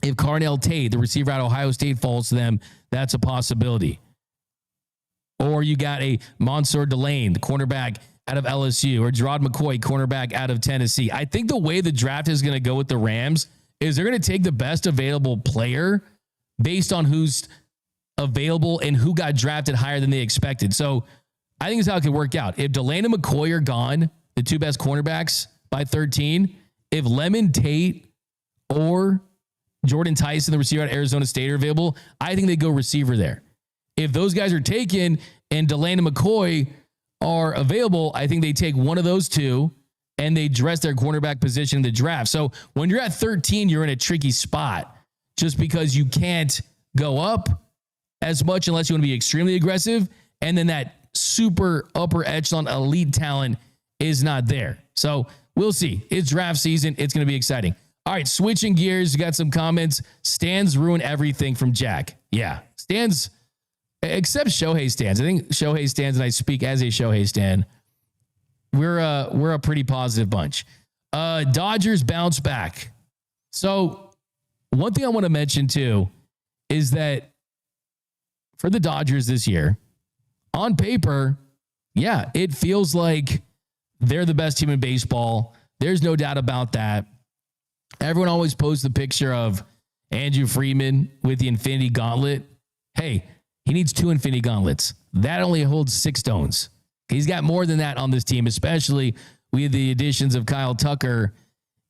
if Carnell Tate, the receiver out of Ohio State, falls to them, that's a possibility. Or you got a Mansour Delane, the cornerback out of LSU, or Gerard McCoy, cornerback out of Tennessee. I think the way the draft is going to go with the Rams is they're going to take the best available player based on who's available and who got drafted higher than they expected. So I think it's how it could work out. If Delane and McCoy are gone, the two best cornerbacks by 13, if Lemon, Tate, or Jordan Tyson, the receiver at Arizona State, are available, I think they go receiver there. If those guys are taken and Delane and McCoy are available, I think they take one of those two and they dress their cornerback position in the draft. So when you're at 13, you're in a tricky spot just because you can't go up as much unless you want to be extremely aggressive. And then that super upper echelon elite talent is not there. So we'll see. It's draft season. It's going to be exciting. All right, switching gears. You got some comments. Stans ruin everything from Jack. Yeah, Stans, except Shohei Stans. I think Shohei Stans, and I speak as a Shohei Stan, we're a pretty positive bunch. Dodgers bounce back. So one thing I want to mention too is that for the Dodgers this year, on paper, yeah, it feels like they're the best team in baseball. There's no doubt about that. Everyone always posts the picture of Andrew Friedman with the Infinity Gauntlet. Hey, he needs 2 Infinity Gauntlets. That only holds 6 stones. He's got more than that on this team, especially with the additions of Kyle Tucker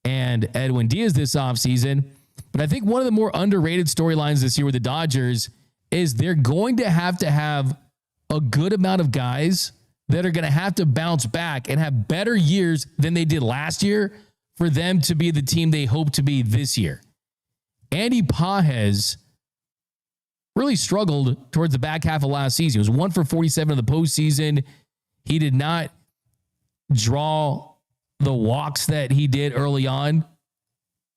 and Edwin Diaz this offseason. But I think one of the more underrated storylines this year with the Dodgers is they're going to have a good amount of guys that are going to have to bounce back and have better years than they did last year for them to be the team they hope to be this year. Andy Pages really struggled towards the back half of last season. He was 1 for 47 in the postseason. He did not draw the walks that he did early on.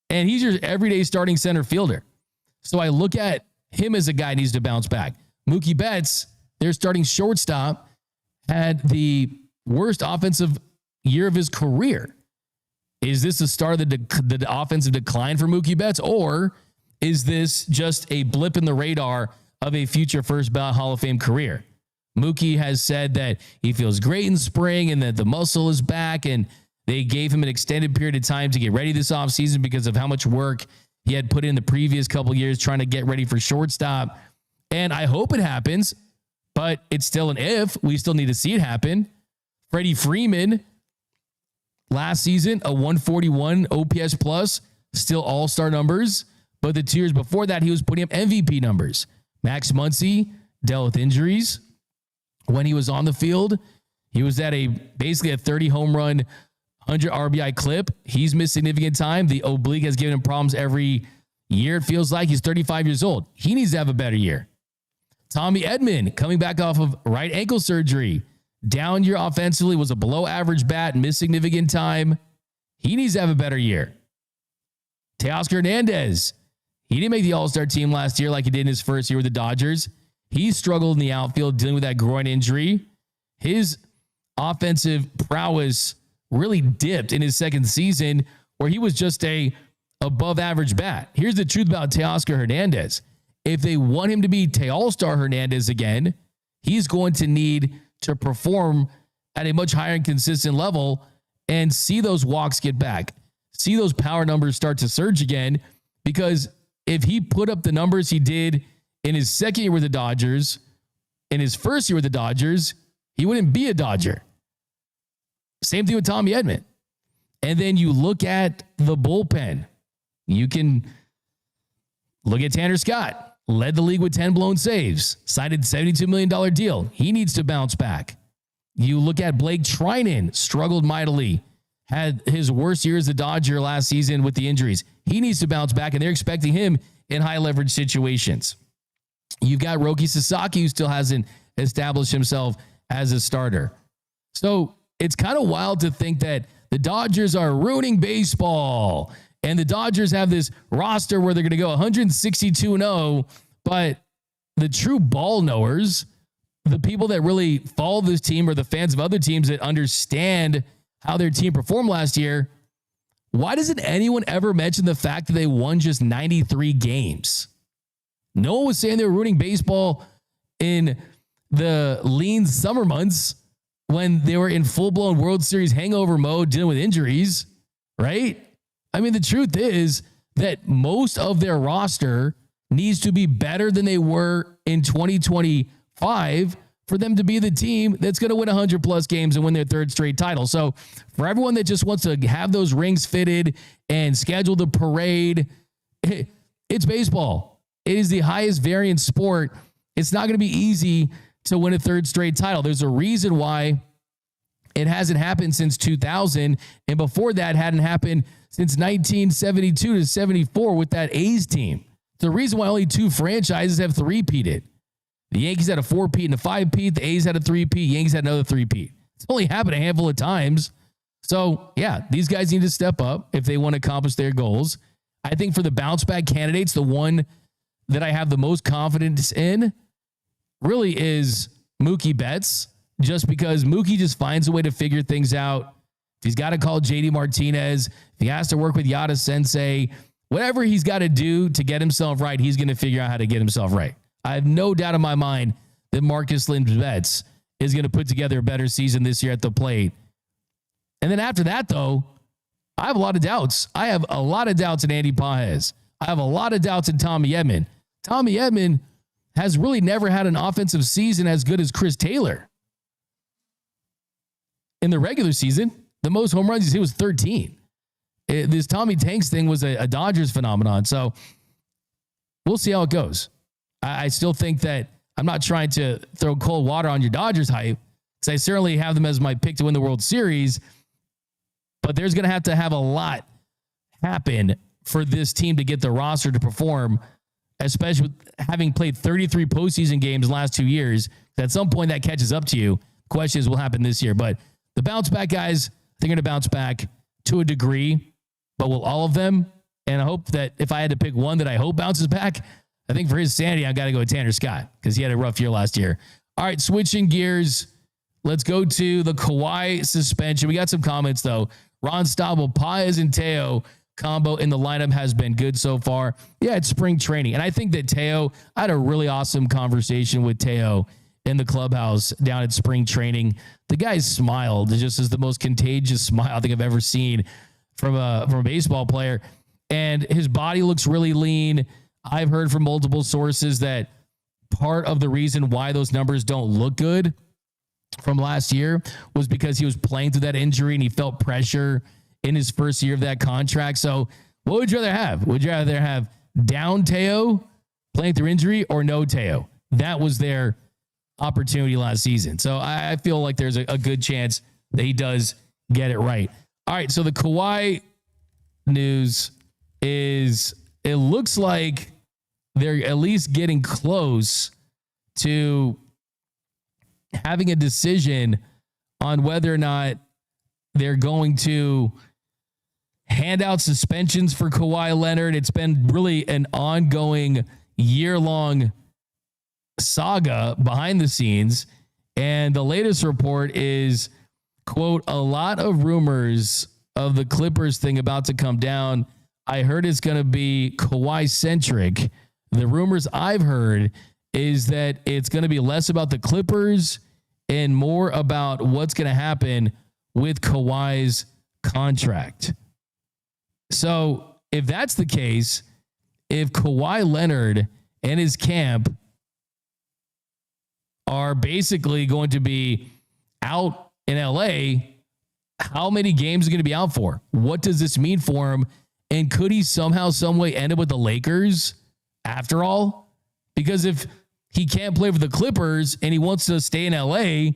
And he's your everyday starting center fielder. So I look at him as a guy who needs to bounce back. Mookie Betts, their starting shortstop, had the worst offensive year of his career. Is this the start of the offensive decline for Mookie Betts, or is this just a blip in the radar of a future first ballot Hall of Fame career? Mookie has said that he feels great in spring and that the muscle is back, and they gave him an extended period of time to get ready this offseason because of how much work he had put in the previous couple years trying to get ready for shortstop. And I hope it happens, but it's still an if. We still need to see it happen. Freddie Freeman, last season, a 141 OPS plus, still all-star numbers. But the 2 years before that, he was putting up MVP numbers. Max Muncy dealt with injuries. When he was on the field, he was at basically a 30 home run, 100 RBI clip. He's missed significant time. The oblique has given him problems every year. It feels like he's 35 years old. He needs to have a better year. Tommy Edman, coming back off of right ankle surgery, down year offensively, was a below average bat, missed significant time. He needs to have a better year. Teoscar Hernandez, he didn't make the All-Star team last year like he did in his first year with the Dodgers. He struggled in the outfield dealing with that groin injury. His offensive prowess really dipped in his second season where he was just a above average bat. Here's the truth about Teoscar Hernandez. If they want him to be All-Star Hernandez again, he's going to need to perform at a much higher and consistent level and see those walks get back, see those power numbers start to surge again, because if he put up the numbers he did in his second year with the Dodgers, in his first year with the Dodgers, he wouldn't be a Dodger. Same thing with Tommy Edman. And then you look at the bullpen. You can look at Tanner Scott, led the league with 10 blown saves, signed a $72 million deal. He needs to bounce back. You look at Blake Trinan, struggled mightily, had his worst year as a Dodger last season with the injuries. He needs to bounce back, and they're expecting him in high leverage situations. You've got Roki Sasaki, who still hasn't established himself as a starter. So it's kind of wild to think that the Dodgers are ruining baseball, and the Dodgers have this roster where they're going to go 162-0, but the true ball knowers, the people that really follow this team, or the fans of other teams that understand how their team performed last year, why doesn't anyone ever mention the fact that they won just 93 games? No one was saying they were ruining baseball in the lean summer months when they were in full-blown World Series hangover mode dealing with injuries, right? I mean, the truth is that most of their roster needs to be better than they were in 2025 for them to be the team that's going to win 100-plus games and win their third straight title. So for everyone that just wants to have those rings fitted and schedule the parade, it's baseball. It is the highest variance sport. It's not going to be easy to win a third straight title. There's a reason why it hasn't happened since 2000, and before that hadn't happened since 1972 to 74 with that A's team. The reason why only 2 franchises have three-peated. The Yankees had a 4-peat and a 5-peat. The A's had a 3-peat. Yankees had another 3-peat. It's only happened a handful of times. So, yeah, these guys need to step up if they want to accomplish their goals. I think for the bounce-back candidates, the one that I have the most confidence in really is Mookie Betts, just because Mookie just finds a way to figure things out. If he's got to call JD Martinez, if he has to work with Yada Sensei, whatever he's got to do to get himself right, he's going to figure out how to get himself right. I have no doubt in my mind that Marcus Lynn Betts is going to put together a better season this year at the plate. And then after that, though, I have a lot of doubts. I have a lot of doubts in Andy Pages. I have a lot of doubts in Tommy Edman. Tommy Edman has really never had an offensive season as good as Chris Taylor. In the regular season, the most home runs he's hit was 13. This Tommy Tanks thing was a Dodgers phenomenon. So we'll see how it goes. I still think that I'm not trying to throw cold water on your Dodgers hype, because I certainly have them as my pick to win the World Series, but there's going to have a lot happen for this team to get the roster to perform, especially with having played 33 postseason games the last 2 years. At some point that catches up to you. Questions will happen this year, but the bounce back guys, they're going to bounce back to a degree, but will all of them? And I hope that if I had to pick one that I hope bounces back, I think for his sanity, I got to go with Tanner Scott, because he had a rough year last year. All right, switching gears. Let's go to the Kawhi suspension. We got some comments, though. Ron Stabel, Paez and Teo combo in the lineup has been good so far. Yeah, it's spring training. And I think that Teo, I had a really awesome conversation with Teo in the clubhouse down at spring training. The guy smiled. It just is the most contagious smile I think I've ever seen from a baseball player. And his body looks really lean. I've heard from multiple sources that part of the reason why those numbers don't look good from last year was because he was playing through that injury and he felt pressure in his first year of that contract. So what would you rather have? Would you rather have down Teo playing through injury or no Teo? That was their opportunity last season. So I feel like there's a good chance that he does get it right. All right, so the Kawhi news is it looks like they're at least getting close to having a decision on whether or not they're going to hand out suspensions for Kawhi Leonard. It's been really an ongoing year-long saga behind the scenes. And the latest report is, quote, a lot of rumors of the Clippers thing about to come down. I heard it's going to be Kawhi-centric. The rumors I've heard is that it's going to be less about the Clippers and more about what's going to happen with Kawhi's contract. So if that's the case, if Kawhi Leonard and his camp are basically going to be out in LA, how many games are going to be out for? What does this mean for him? And could he somehow, some way end up with the Lakers after all? Because if he can't play for the Clippers and he wants to stay in LA,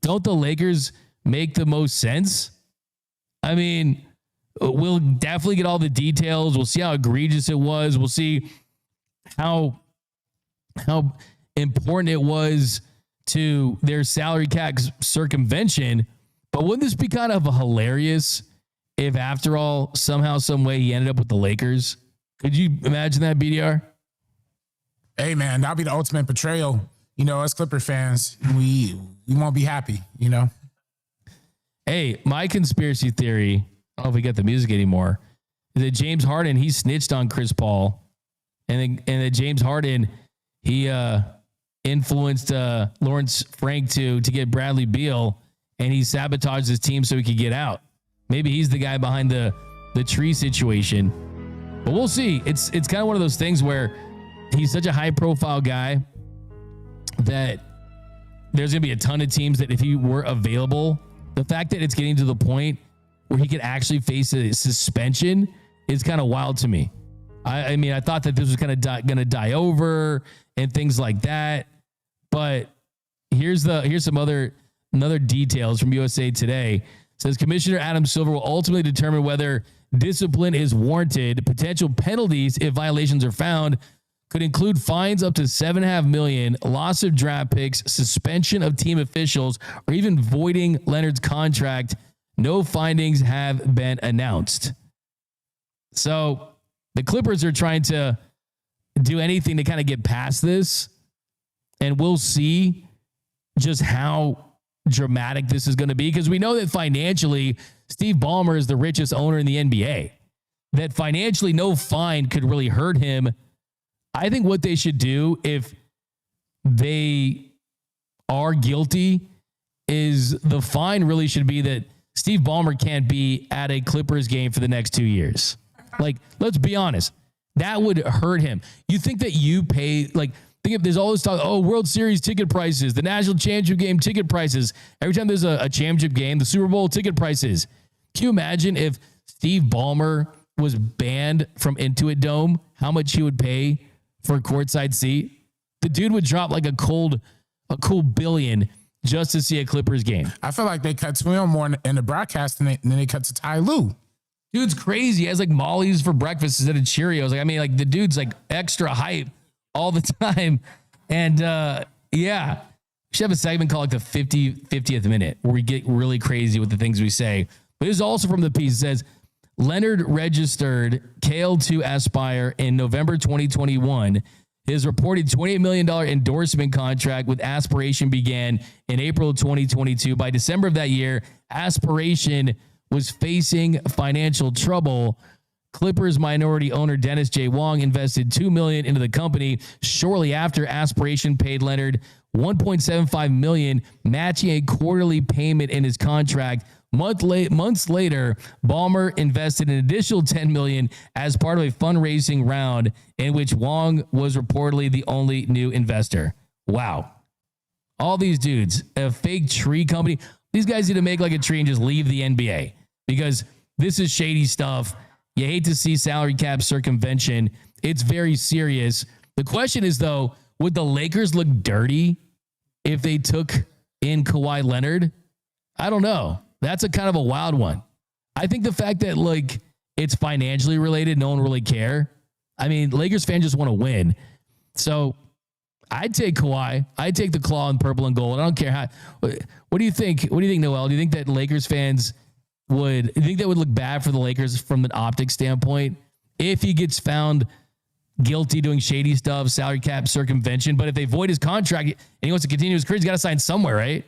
don't the Lakers make the most sense? I mean, we'll definitely get all the details. We'll see how egregious it was. We'll see how important it was to their salary cap circumvention. But wouldn't this be kind of hilarious if, after all, somehow, some way, he ended up with the Lakers? Could you imagine that, BDR? Hey, man, that'll be the ultimate betrayal. You know, as Clipper fans, we won't be happy, you know? Hey, my conspiracy theory, I don't know if we got the music anymore, is that James Harden, he snitched on Chris Paul. And that James Harden, he influenced Lawrence Frank to get Bradley Beal, and he sabotaged his team so he could get out. Maybe he's the guy behind the tree situation. But we'll see. It's kind of one of those things where he's such a high-profile guy that there's going to be a ton of teams that if he were available, the fact that it's getting to the point where he could actually face a suspension is kind of wild to me. I mean, I thought that this was kind of going to die over and things like that. But here's some other details from USA Today. It says Commissioner Adam Silver will ultimately determine whether discipline is warranted. Potential penalties, if violations are found, could include fines up to $7.5 million, loss of draft picks, suspension of team officials, or even voiding Leonard's contract. No findings have been announced. So the Clippers are trying to do anything to kind of get past this, and we'll see just how dramatic this is going to be, because we know that financially, Steve Ballmer is the richest owner in the NBA, that financially no fine could really hurt him. I think what they should do, if they are guilty, is the fine really should be that Steve Ballmer can't be at a Clippers game for the next 2 years. Like, let's be honest. That would hurt him. You think that you pay, like, think if there's all this talk, World Series ticket prices, the National Championship game ticket prices. Every time there's a championship game, the Super Bowl ticket prices. Can you imagine if Steve Ballmer was banned from Intuit Dome, how much he would pay for a courtside seat? The dude would drop like a cool billion just to see a Clippers game. I feel like they cut to him more in the broadcast than they cut to Ty Lue. Dude's crazy. He has like Molly's for breakfast instead of Cheerios. Like, I mean, like the dude's like extra hype all the time. And yeah, we should have a segment called like the 50th minute where we get really crazy with the things we say. But this is also from the piece. It says, Leonard registered KL2 Aspire in November 2021. His reported $28 million endorsement contract with Aspiration began in April 2022. By December of that year, Aspiration was facing financial trouble. Clippers minority owner Dennis J. Wong invested $2 million into the company. Shortly after, Aspiration paid Leonard $1.75 million, matching a quarterly payment in his contract. Months later, Ballmer invested an additional $10 million as part of a fundraising round in which Wong was reportedly the only new investor. Wow. All these dudes, a fake tree company. These guys need to make like a tree and just leave the NBA, because this is shady stuff. You hate to see salary cap circumvention. It's very serious. The question is, though, would the Lakers look dirty if they took in Kawhi Leonard? I don't know. That's a kind of a wild one. I think the fact that like it's financially related, no one really care. I mean, Lakers fans just want to win. So I'd take Kawhi. I'd take the claw in purple and gold. I don't care how. What do you think? What do you think, Noel? Do you think that Lakers fans would, you think that would look bad for the Lakers from an optic standpoint if he gets found guilty doing shady stuff, salary cap circumvention? But if they void his contract and he wants to continue his career, he's got to sign somewhere, right?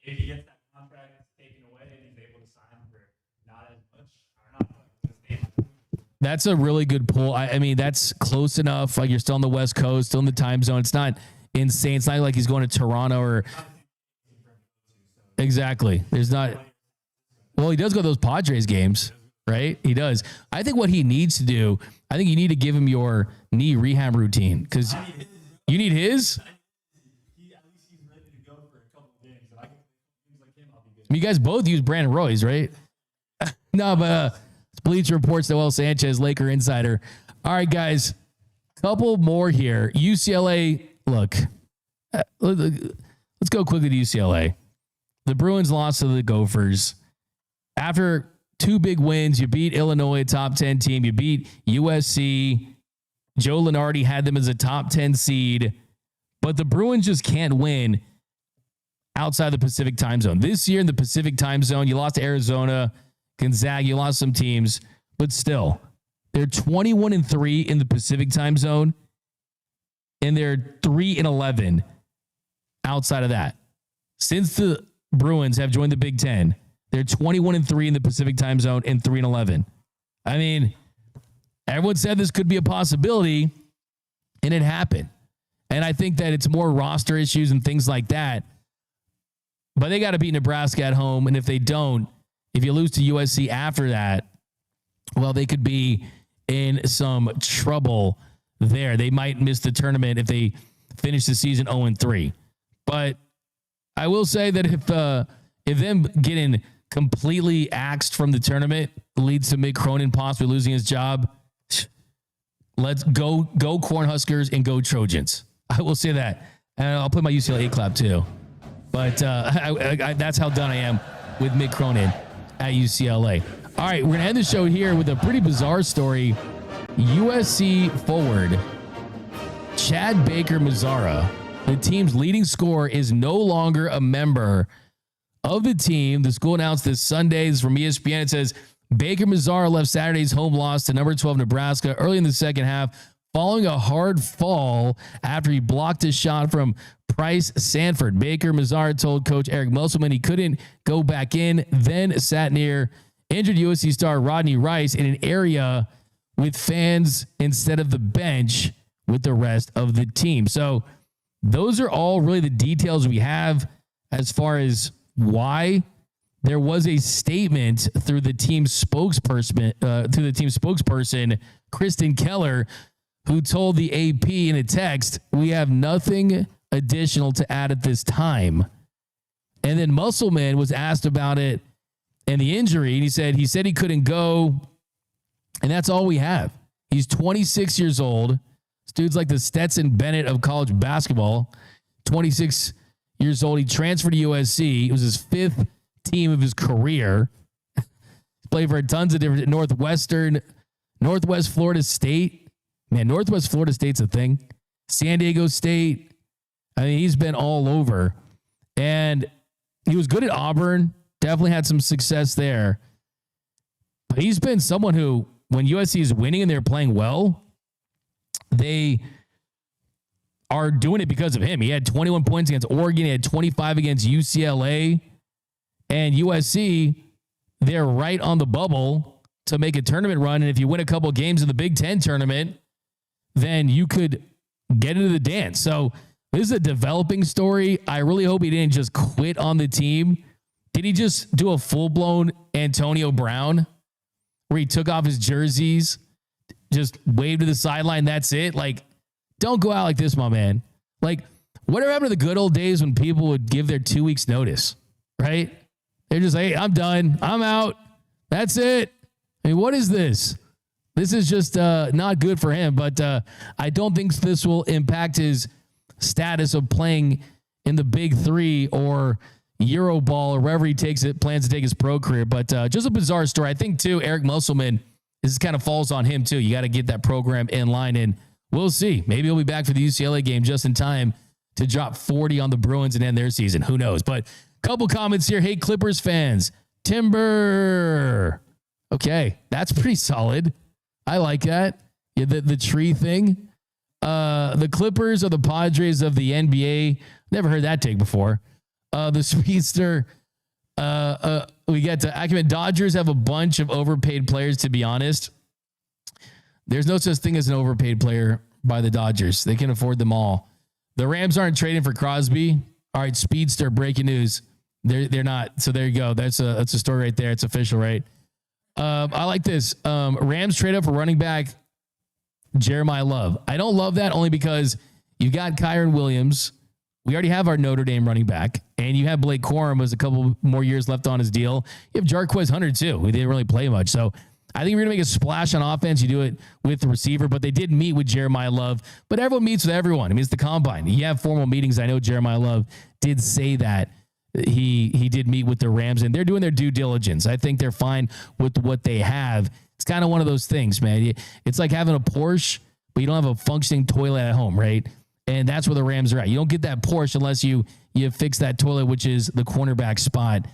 If he gets that contract taken away and he's able to sign for not as much, or not. That's a really good pull. I mean, that's close enough. Like, you're still on the West Coast, still in the time zone. It's not insane. It's not like he's going to Toronto or. Exactly. There's not. Well, he does go to those Padres games. right? He does. I think what he needs to do, I think you need to give him your knee rehab routine because you need his. You guys both use Brandon Roy's, right? No, but Bleacher Reports, Noel Sanchez, Laker insider. All right, guys, couple more here. UCLA, look, let's go quickly to UCLA. The Bruins lost to the Gophers. After 2 big wins, you beat Illinois, top 10 team. You beat USC. Joe Lunardi had them as a top 10 seed. But the Bruins just can't win outside the Pacific time zone. This year in the Pacific time zone, you lost to Arizona, Gonzaga, you lost some teams, but still, they're 21-3 in the Pacific time zone, and they're 3-11 outside of that. Since the Bruins have joined the Big Ten, they're 21-3 in the Pacific time zone and 3-11. I mean, everyone said this could be a possibility, and it happened. And I think that it's more roster issues and things like that. But they got to beat Nebraska at home. And if they don't, if you lose to USC after that, well, they could be in some trouble there. They might miss the tournament if they finish the season 0-3. But I will say that if them getting completely axed from the tournament leads to Mick Cronin possibly losing his job, let's go Cornhuskers and go Trojans. I will say that. And I'll put my UCLA clap too. But that's how done I am with Mick Cronin at UCLA. All right, we're going to end the show here with a pretty bizarre story. USC forward Chad Baker-Mazara, the team's leading scorer, is no longer a member of the team. The school announced this Sunday. This is from ESPN. It says, Baker-Mazara left Saturday's home loss to number 12 Nebraska early in the second half following a hard fall after he blocked a shot from Price Sanford. Baker-Mazara told coach Eric Musselman he couldn't go back in, then sat near injured USC star Rodney Rice in an area with fans instead of the bench with the rest of the team. So those are all really the details we have as far as why. There was a statement through the team's spokesperson, Kristen Keller, who told the AP in a text, "We have nothing additional to add at this time." And then Musselman was asked about it and the injury, and he said he couldn't go, and that's all we have. He's 26 years old. This dude's like the Stetson Bennett of college basketball. 26 years old. He transferred to USC. It was his 5th team of his career. He's played for tons of different Northwest Florida State. Man, Northwest Florida State's a thing. San Diego State. I mean, he's been all over. And he was good at Auburn. Definitely had some success there. But he's been someone who, when USC is winning and they're playing well, they are doing it because of him. He had 21 points against Oregon. He had 25 against UCLA. And USC, they're right on the bubble to make a tournament run. And if you win a couple of games in the Big Ten tournament, then you could get into the dance. So this is a developing story. I really hope he didn't just quit on the team. Did he just do a full-blown Antonio Brown where he took off his jerseys, just waved to the sideline, that's it? Like, don't go out like this, my man. Like, whatever happened to the good old days when people would give their 2 weeks notice, right? They're just like, hey, I'm done. I'm out. That's it. I mean, what is this? This is just not good for him, but I don't think this will impact his status of playing in the Big Three or Euroball or wherever he plans to take his pro career. But just a bizarre story. I think, too, Eric Musselman, this kind of falls on him, too. You got to get that program in line, and we'll see. Maybe he'll be back for the UCLA game just in time to drop 40 on the Bruins and end their season. Who knows? But a couple comments here. Hey, Clippers fans. Timber. Okay, that's pretty solid. I like that. Yeah, the tree thing. The Clippers are the Padres of the NBA. Never heard that take before. The Speedster. We get to Acumen. Dodgers have a bunch of overpaid players, to be honest. There's no such thing as an overpaid player by the Dodgers. They can afford them all. The Rams aren't trading for Crosby. All right, Speedster, breaking news. They're not. So there you go. That's a story right there. It's official, right? I like this. Rams trade up for running back Jeremiah Love. I don't love that only because you got Kyron Williams. We already have our Notre Dame running back, and you have Blake Corum with a couple more years left on his deal. You have Jarquez Hunter too, who didn't really play much. So I think we're going to make a splash on offense. You do it with the receiver, but they did meet with Jeremiah Love. But everyone meets with everyone. I mean, it's the combine. You have formal meetings. I know Jeremiah Love did say that he did meet with the Rams, and they're doing their due diligence. I think they're fine with what they have. It's kind of one of those things, man. It's like having a Porsche, but you don't have a functioning toilet at home, right? And that's where the Rams are at. You don't get that Porsche unless you fix that toilet, which is the cornerback spot.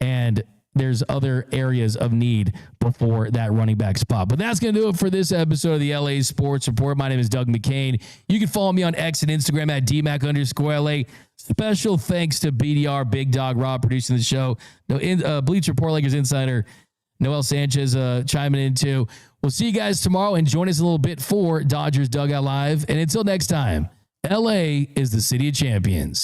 And there's other areas of need before that running back spot. But that's going to do it for this episode of the LA Sports Report. My name is Doug McKain. You can follow me on X and Instagram at DMac_LA. Special thanks to BDR, Big Dog Rob, producing the show. Bleacher Report Lakers insider Noel Sanchez chiming in too. We'll see you guys tomorrow, and join us a little bit for Dodgers Dugout Live. And until next time, LA is the city of champions.